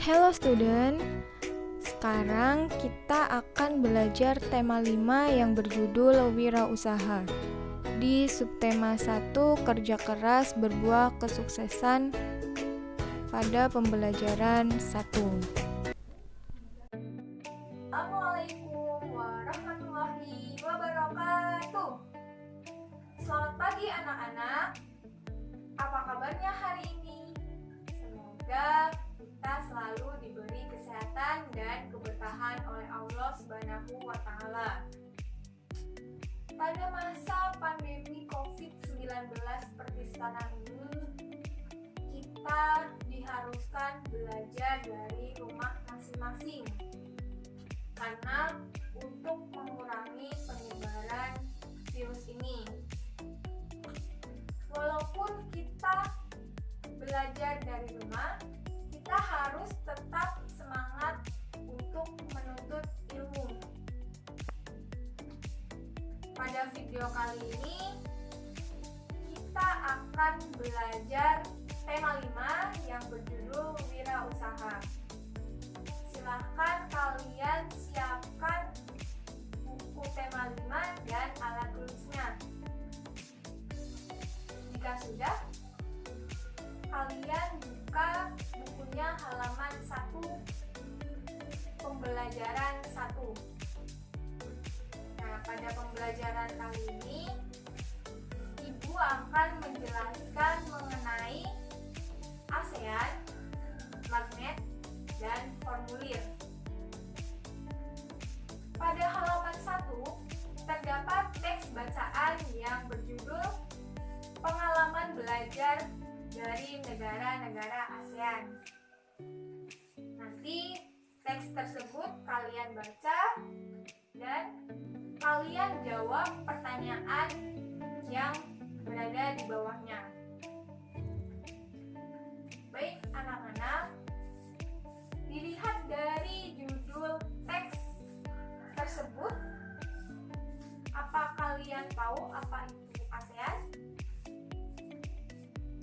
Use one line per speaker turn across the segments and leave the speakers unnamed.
Hello student, sekarang kita akan belajar tema 5 yang berjudul Wirausaha. Di subtema 1, kerja keras berbuah kesuksesan pada pembelajaran 1.
Assalamualaikum warahmatullahi wabarakatuh. Selamat pagi anak-anak. Apa kabarnya hari ini? Semoga kita selalu diberi kesehatan dan keberkahan oleh Allah Subhanahu wa Ta'ala. Pada masa pandemi COVID-19 seperti sekarang ini, kita diharuskan belajar dari rumah masing-masing. Karena untuk mengurangi penyebaran virus ini. Walaupun kita belajar dari rumah, kita harus tetap semangat untuk menuntut ilmu. Pada video kali ini, kita akan belajar tema 5 yang berjudul Wirausaha. Silahkan kalian siapkan buku tema 5 dan alat tulisnya. Jika sudah, kalian buka bukunya halaman 1, pembelajaran 1. Nah, pada pembelajaran kali ini, Ibu akan menjelaskan mengenai ASEAN, magnet, dan formulir. Pada halaman 1 terdapat teks bacaan yang berjudul Pengalaman Belajar dari Negara-negara ASEAN. Nanti teks tersebut kalian baca dan kalian jawab pertanyaan yang berada di bawahnya. Baik anak-anak, dilihat dari judul teks tersebut, apa kalian tahu apa itu ASEAN?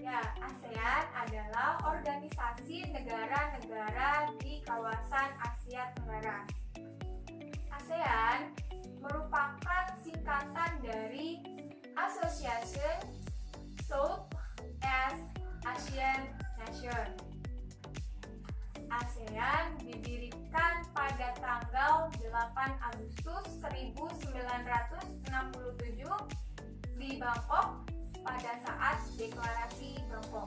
Ya, ASEAN adalah organisasi negara-negara di kawasan Asia Tenggara. ASEAN merupakan singkatan dari Association South East Asian Nation. ASEAN didirikan pada tanggal 8 Agustus 1967 di Bangkok pada saat deklarasi Bangkok.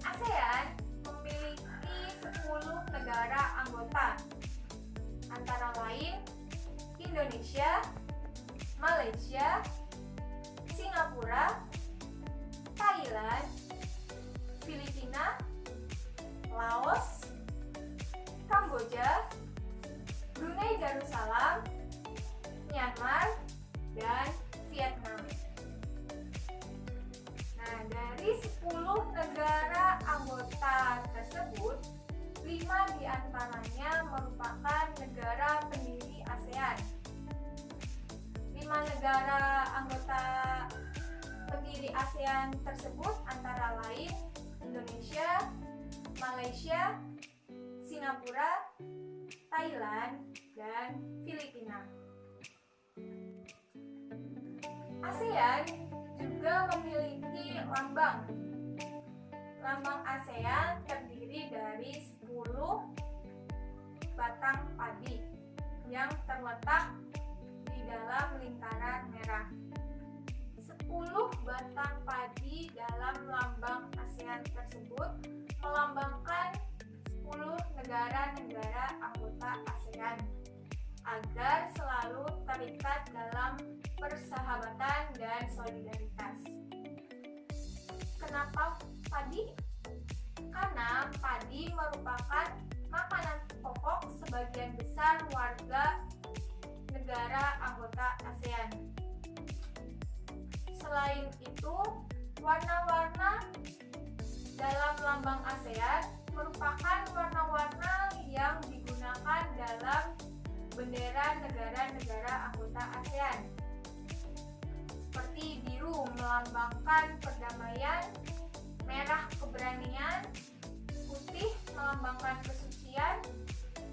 ASEAN memiliki 10 negara anggota, antara lain Indonesia, Malaysia, Singapura, Thailand, Filipina, Laos, Kamboja, Brunei Darussalam, Myanmar, dan Vietnam. Nah, dari 10 negara anggota tersebut, 5 diantaranya merupakan negara pendiri ASEAN. 5 negara anggota pendiri ASEAN tersebut antara lain Indonesia, Malaysia, Singapura, Thailand, dan Filipina. ASEAN juga memiliki lambang. Lambang ASEAN terdiri dari 10 batang padi yang terletak di dalam lingkaran merah. 10 batang padi dalam lambang ASEAN tersebut melambangkan 10 negara-negara anggota ASEAN agar selalu terikat dalam persahabatan dan solidaritas. Kenapa padi? Karena padi merupakan makanan pokok sebagian besar warga negara anggota ASEAN. Selain itu, warna-warna dalam lambang ASEAN merupakan warna-warna yang digunakan dalam bendera negara-negara anggota ASEAN. Seperti biru melambangkan perdamaian, merah keberanian, putih melambangkan kesucian,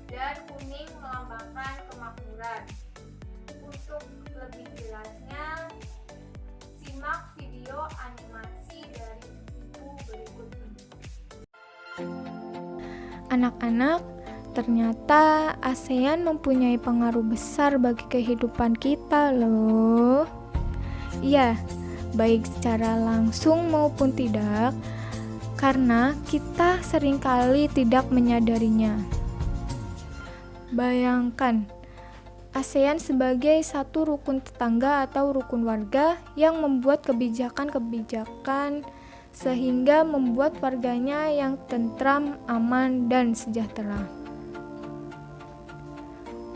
dan kuning melambangkan kemakmuran. Untuk lebih jelasnya, simak video animasi dari buku berikut ini.
Anak-anak, ternyata ASEAN mempunyai pengaruh besar bagi kehidupan kita loh. Iya, baik secara langsung maupun tidak, karena kita seringkali tidak menyadarinya. Bayangkan, ASEAN sebagai satu rukun tetangga atau rukun warga yang membuat kebijakan-kebijakan sehingga membuat warganya yang tentram, aman, dan sejahtera.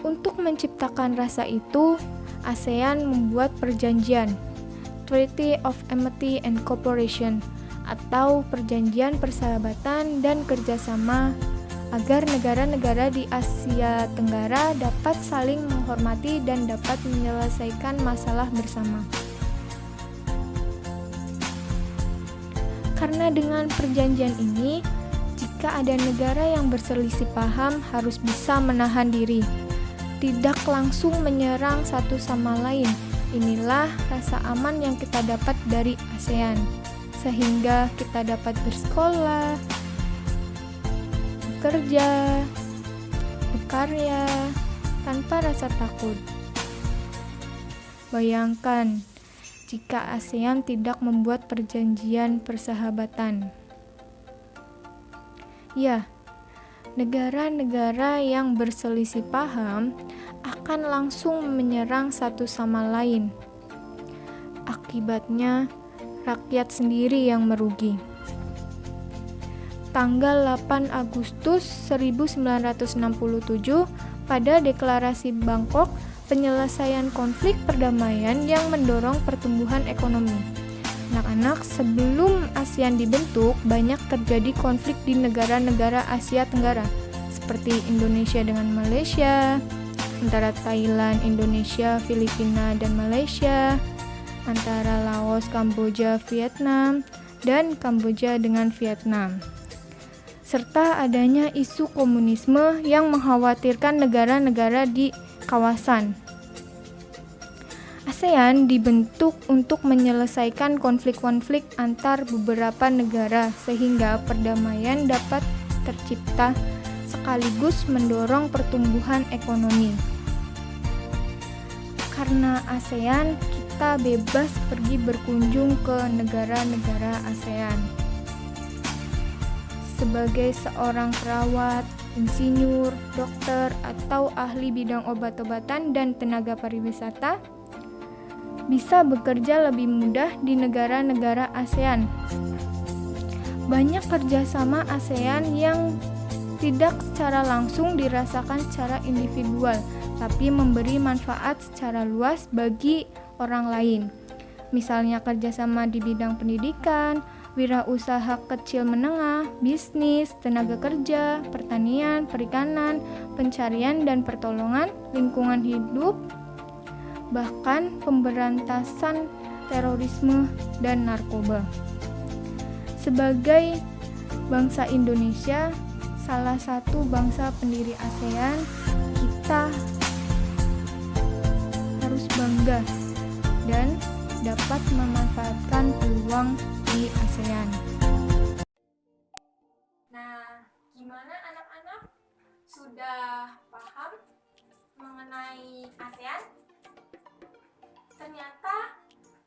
Untuk menciptakan rasa itu, ASEAN membuat perjanjian Treaty of Amity and Cooperation atau Perjanjian Persahabatan dan Kerjasama agar negara-negara di Asia Tenggara dapat saling menghormati dan dapat menyelesaikan masalah bersama. Karena dengan perjanjian ini, jika ada negara yang berselisih paham harus bisa menahan diri, tidak langsung menyerang satu sama lain. Inilah rasa aman yang kita dapat dari ASEAN, sehingga kita dapat bersekolah, bekerja, berkarya, tanpa rasa takut. Bayangkan, jika ASEAN tidak membuat perjanjian persahabatan. Ya, negara-negara yang berselisih paham akan langsung menyerang satu sama lain. Akibatnya, rakyat sendiri yang merugi. Tanggal 8 Agustus 1967, pada Deklarasi Bangkok, penyelesaian konflik perdamaian yang mendorong pertumbuhan ekonomi. Anak-anak, sebelum ASEAN dibentuk, banyak terjadi konflik di negara-negara Asia Tenggara, seperti Indonesia dengan Malaysia, antara Thailand, Indonesia, Filipina, dan Malaysia, antara Laos, Kamboja, Vietnam, dan Kamboja dengan Vietnam, serta adanya isu komunisme yang mengkhawatirkan negara-negara di kawasan. ASEAN dibentuk untuk menyelesaikan konflik-konflik antar beberapa negara sehingga perdamaian dapat tercipta sekaligus mendorong pertumbuhan ekonomi. Karena ASEAN, kita bebas pergi berkunjung ke negara-negara ASEAN. Sebagai seorang perawat, insinyur, dokter, atau ahli bidang obat-obatan dan tenaga pariwisata, bisa bekerja lebih mudah di negara-negara ASEAN. Banyak kerjasama ASEAN yang tidak secara langsung dirasakan secara individual, tapi memberi manfaat secara luas bagi orang lain. Misalnya kerjasama di bidang pendidikan, wirausaha kecil menengah, bisnis, tenaga kerja, pertanian, perikanan, pencarian dan pertolongan, lingkungan hidup, bahkan pemberantasan terorisme dan narkoba. Sebagai bangsa Indonesia, salah satu bangsa pendiri ASEAN, kita harus bangga dan dapat memanfaatkan peluang di ASEAN.
Nah, gimana anak-anak? Sudah paham mengenai ASEAN? Ternyata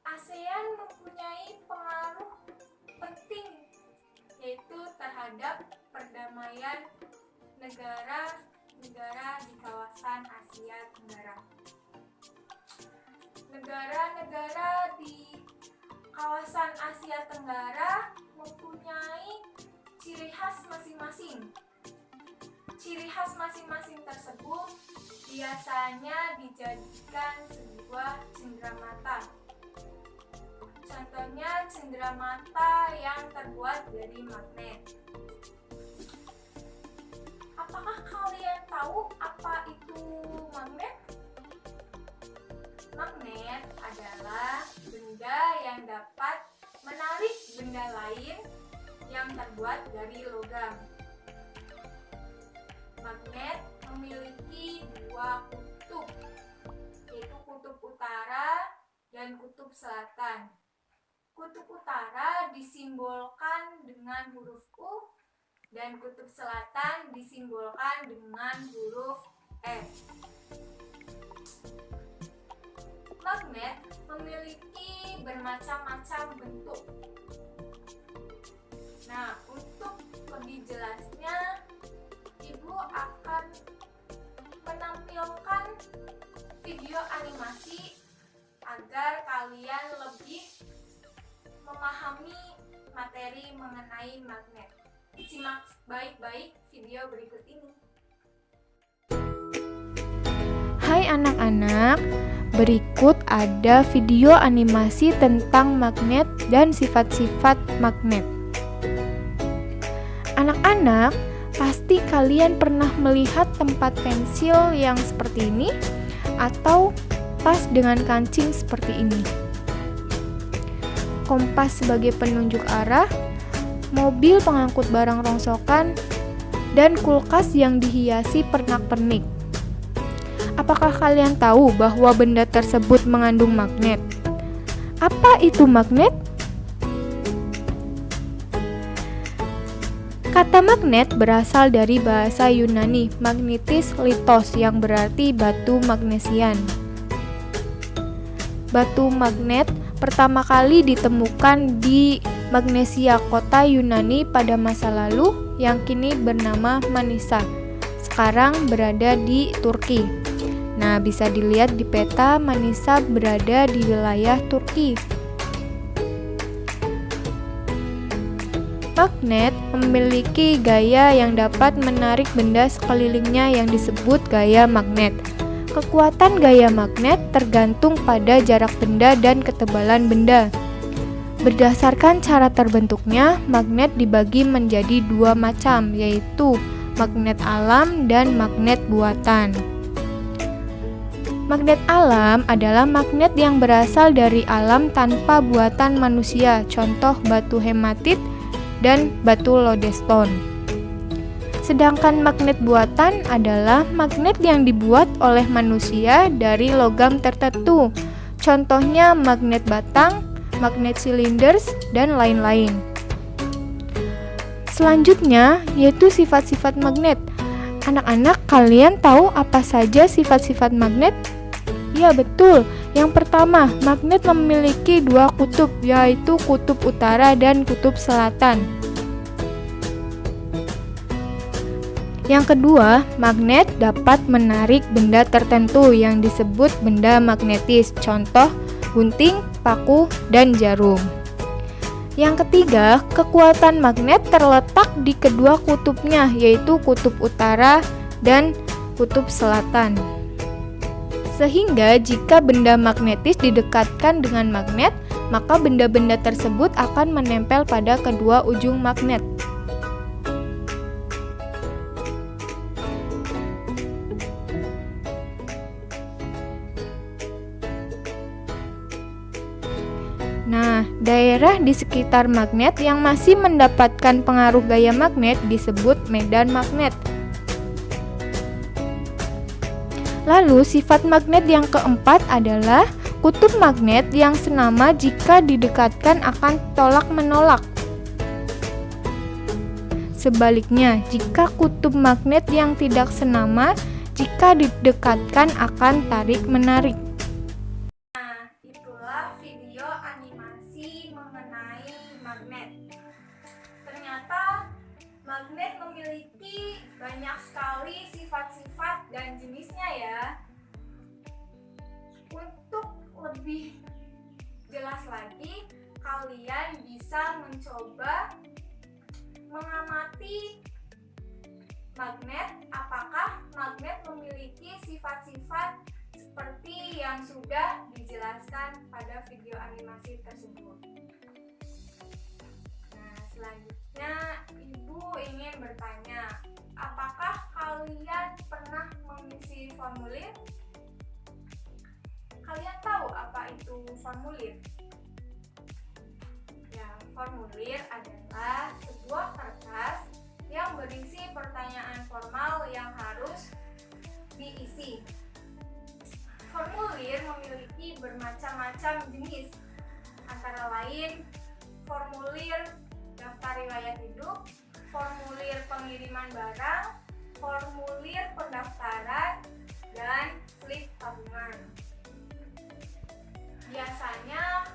ASEAN mempunyai pengaruh penting, yaitu terhadap perdamaian negara-negara di kawasan Asia Tenggara. Negara-negara di kawasan Asia Tenggara mempunyai ciri khas masing-masing. Ciri khas masing-masing tersebut biasanya dijadikan sebuah cenderamata. Contohnya cenderamata yang terbuat dari magnet. Apakah kalian tahu apa itu magnet? Magnet adalah benda yang dapat menarik benda lain yang terbuat dari logam. magnet memiliki dua kutub, yaitu kutub utara dan kutub selatan. Kutub utara disimbolkan dengan huruf U dan kutub selatan disimbolkan dengan huruf S. Magnet memiliki bermacam-macam bentuk. Nah, untuk lebih jelasnya, Ibu akan menampilkan video animasi agar kalian lebih memahami materi mengenai magnet. Simak baik-baik video berikut ini.
Hai anak-anak, berikut ada video animasi tentang magnet dan sifat-sifat magnet. Anak-anak, pasti kalian pernah melihat tempat pensil yang seperti ini atau tas dengan kancing seperti ini. Kompas sebagai penunjuk arah, mobil pengangkut barang rongsokan, dan kulkas yang dihiasi pernak-pernik. Apakah kalian tahu bahwa benda tersebut mengandung magnet? Apa itu magnet? Kata magnet berasal dari bahasa Yunani magnetis litos yang berarti batu magnesian. Batu magnet pertama kali ditemukan di Magnesia, kota Yunani pada masa lalu yang kini bernama Manisa. Sekarang berada di Turki. Nah, bisa dilihat di peta, Manisa berada di wilayah Turki. Magnet memiliki gaya yang dapat menarik benda sekelilingnya yang disebut gaya magnet. Kekuatan gaya magnet tergantung pada jarak benda dan ketebalan benda. Berdasarkan cara terbentuknya, magnet dibagi menjadi dua macam, yaitu magnet alam dan magnet buatan. Magnet alam adalah magnet yang berasal dari alam tanpa buatan manusia, contoh batu hematit dan batu lodestone. Sedangkan magnet buatan adalah magnet yang dibuat oleh manusia dari logam tertentu, contohnya magnet batang, magnet silinders, dan lain-lain. Selanjutnya yaitu sifat-sifat magnet. Anak-anak, kalian tahu apa saja sifat-sifat magnet? Ya, betul. Yang pertama, magnet memiliki dua kutub, yaitu kutub utara dan kutub selatan. Yang kedua, magnet dapat menarik benda tertentu yang disebut benda magnetis, contoh gunting, paku, dan jarum. Yang ketiga, kekuatan magnet terletak di kedua kutubnya, yaitu kutub utara dan kutub selatan. Sehingga jika benda magnetis didekatkan dengan magnet, maka benda-benda tersebut akan menempel pada kedua ujung magnet. Nah, daerah di sekitar magnet yang masih mendapatkan pengaruh gaya magnet disebut medan magnet. Lalu, sifat magnet yang keempat adalah kutub magnet yang senama jika didekatkan akan tolak-menolak. Sebaliknya, jika kutub magnet yang tidak senama jika didekatkan akan tarik-menarik.
Itulah video animasi mengenai magnet. Ternyata magnet memiliki banyak sekali sifat-sifat dan jenisnya ya. Untuk lebih jelas lagi, kalian bisa mencoba mengamati magnet, apakah magnet memiliki sifat-sifat seperti yang sudah dijelaskan pada video animasi tersebut. Nah, selanjutnya Ibu ingin bertanya, apakah kalian pernah mengisi formulir? Kalian tahu apa itu formulir? Ya, formulir adalah sebuah kertas yang berisi pertanyaan formal yang harus diisi. Formulir memiliki bermacam-macam jenis, antara lain formulir daftar riwayat hidup, formulir pengiriman barang, formulir pendaftaran, dan slip tabungan. Biasanya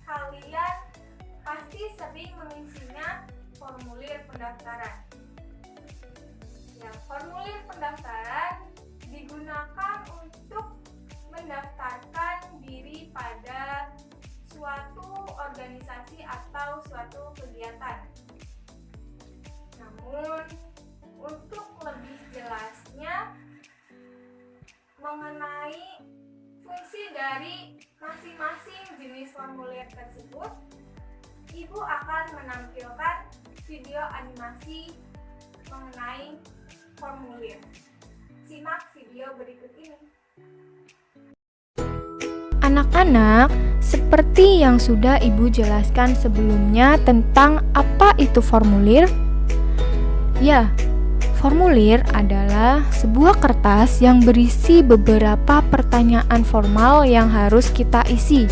kalian pasti sering mengisinya formulir pendaftaran. Ya, formulir pendaftaran digunakan untuk mendaftarkan diri pada suatu organisasi atau suatu kegiatan. Namun, untuk lebih jelasnya mengenai fungsi dari masing-masing jenis formulir tersebut, Ibu akan menampilkan video animasi mengenai formulir. Simak video berikut ini.
Anak-anak, seperti yang sudah Ibu jelaskan sebelumnya tentang apa itu formulir. Ya, formulir adalah sebuah kertas yang berisi beberapa pertanyaan formal yang harus kita isi.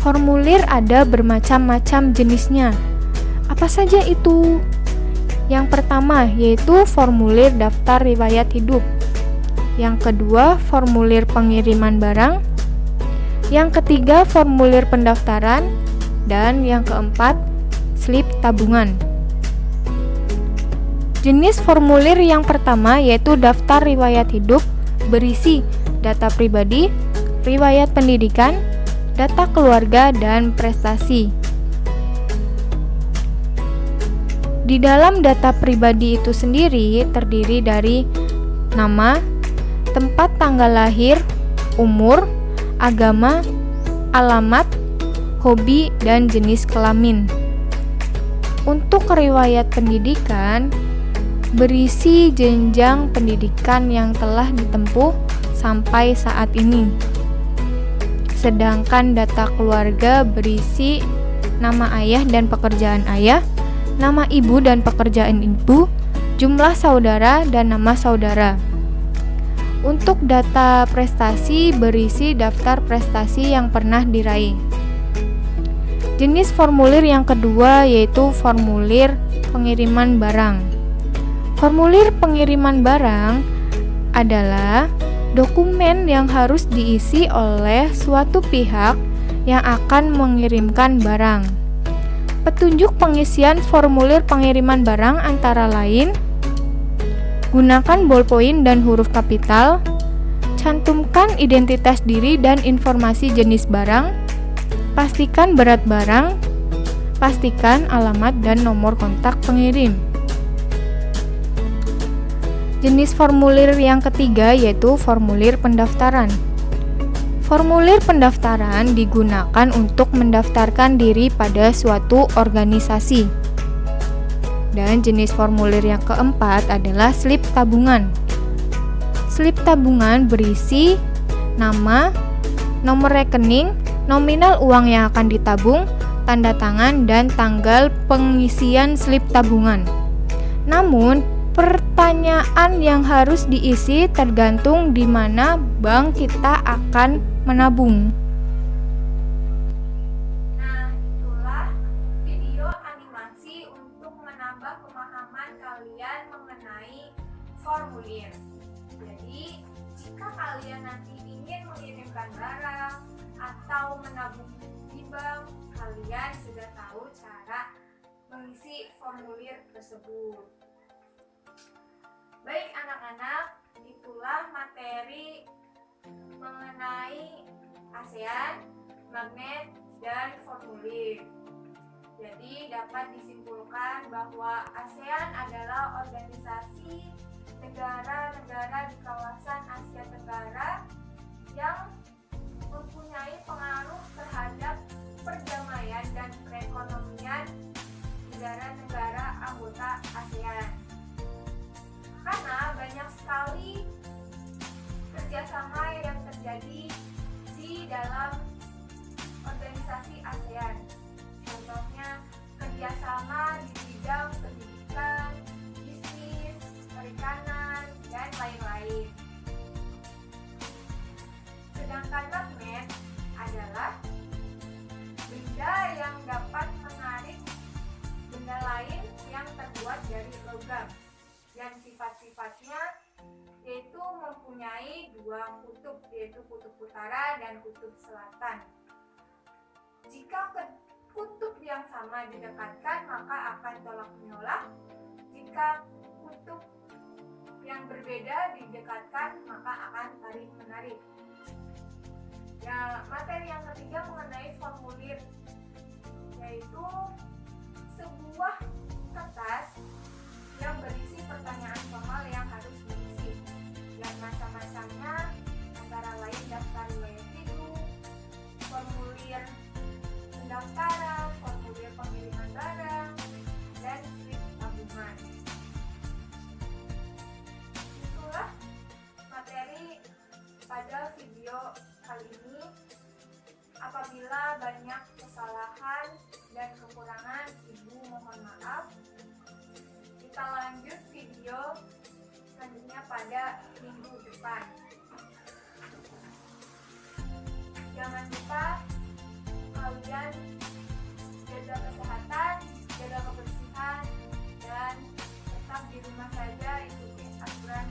Formulir ada bermacam-macam jenisnya. Apa saja itu? Yang pertama yaitu formulir daftar riwayat hidup. Yang kedua, formulir pengiriman barang. Yang ketiga, formulir pendaftaran. Dan yang keempat, slip tabungan. Jenis formulir yang pertama yaitu daftar riwayat hidup, berisi data pribadi, riwayat pendidikan, data keluarga, dan prestasi. Di dalam data pribadi itu sendiri terdiri dari nama, tempat tanggal lahir, umur, agama, alamat, hobi, dan jenis kelamin. Untuk riwayat pendidikan, berisi jenjang pendidikan yang telah ditempuh sampai saat ini. Sedangkan data keluarga berisi nama ayah dan pekerjaan ayah, nama ibu dan pekerjaan ibu, jumlah saudara, dan nama saudara. Untuk data prestasi berisi daftar prestasi yang pernah diraih. Jenis formulir yang kedua yaitu formulir pengiriman barang. Formulir pengiriman barang adalah dokumen yang harus diisi oleh suatu pihak yang akan mengirimkan barang. Petunjuk pengisian formulir pengiriman barang antara lain: gunakan ballpoint dan huruf kapital, cantumkan identitas diri dan informasi jenis barang, pastikan berat barang, pastikan alamat dan nomor kontak pengirim. Jenis formulir yang ketiga yaitu formulir pendaftaran. Formulir pendaftaran digunakan untuk mendaftarkan diri pada suatu organisasi. Dan jenis formulir yang keempat adalah slip tabungan. Slip tabungan berisi nama, nomor rekening, nominal uang yang akan ditabung, tanda tangan, dan tanggal pengisian slip tabungan. Namun, pertanyaan yang harus diisi tergantung di mana bank kita akan menabung.
Nah, itulah video animasi untuk menambah pemahaman kalian mengenai formulir. Jadi, jika kalian nanti ingin mengirimkan barang atau menabung di bank, kalian sudah tahu cara mengisi formulir tersebut. Baik anak-anak, itulah materi mengenai ASEAN, magnet, dan formulir. Jadi dapat disimpulkan bahwa ASEAN adalah organisasi negara-negara di kawasan Asia Tenggara yang mempunyai pengaruh terhadap perdamaian dan perekonomian negara-negara anggota ASEAN. Karena banyak sekali kerjasama yang terjadi di dalam organisasi ASEAN. Contohnya kerjasama di bidang pendidikan, bisnis, perikanan, dan lain-lain. logam dan sifat-sifatnya yaitu mempunyai dua kutub, yaitu kutub utara dan kutub selatan. Jika kutub yang sama didekatkan, maka akan tolak-menolak. Jika kutub yang berbeda didekatkan, maka akan tarik-menarik. Ya, materi yang ketiga mengenai formulir, yaitu sebuah kertas yang berisi pertanyaan formal yang harus diisi. Dan macam-macamnya antara lain daftar riwayat hidup, formulir pendaftaran, formulir pengiriman barang, dan slip tabungan. Itulah materi pada video kali ini. Apabila banyak kesalahan dan kekurangan, Ibu mohon maaf. Kita lanjut video selanjutnya pada minggu depan. Jangan lupa kalian jaga kesehatan, jaga kebersihan, dan tetap di rumah saja, ikuti aturan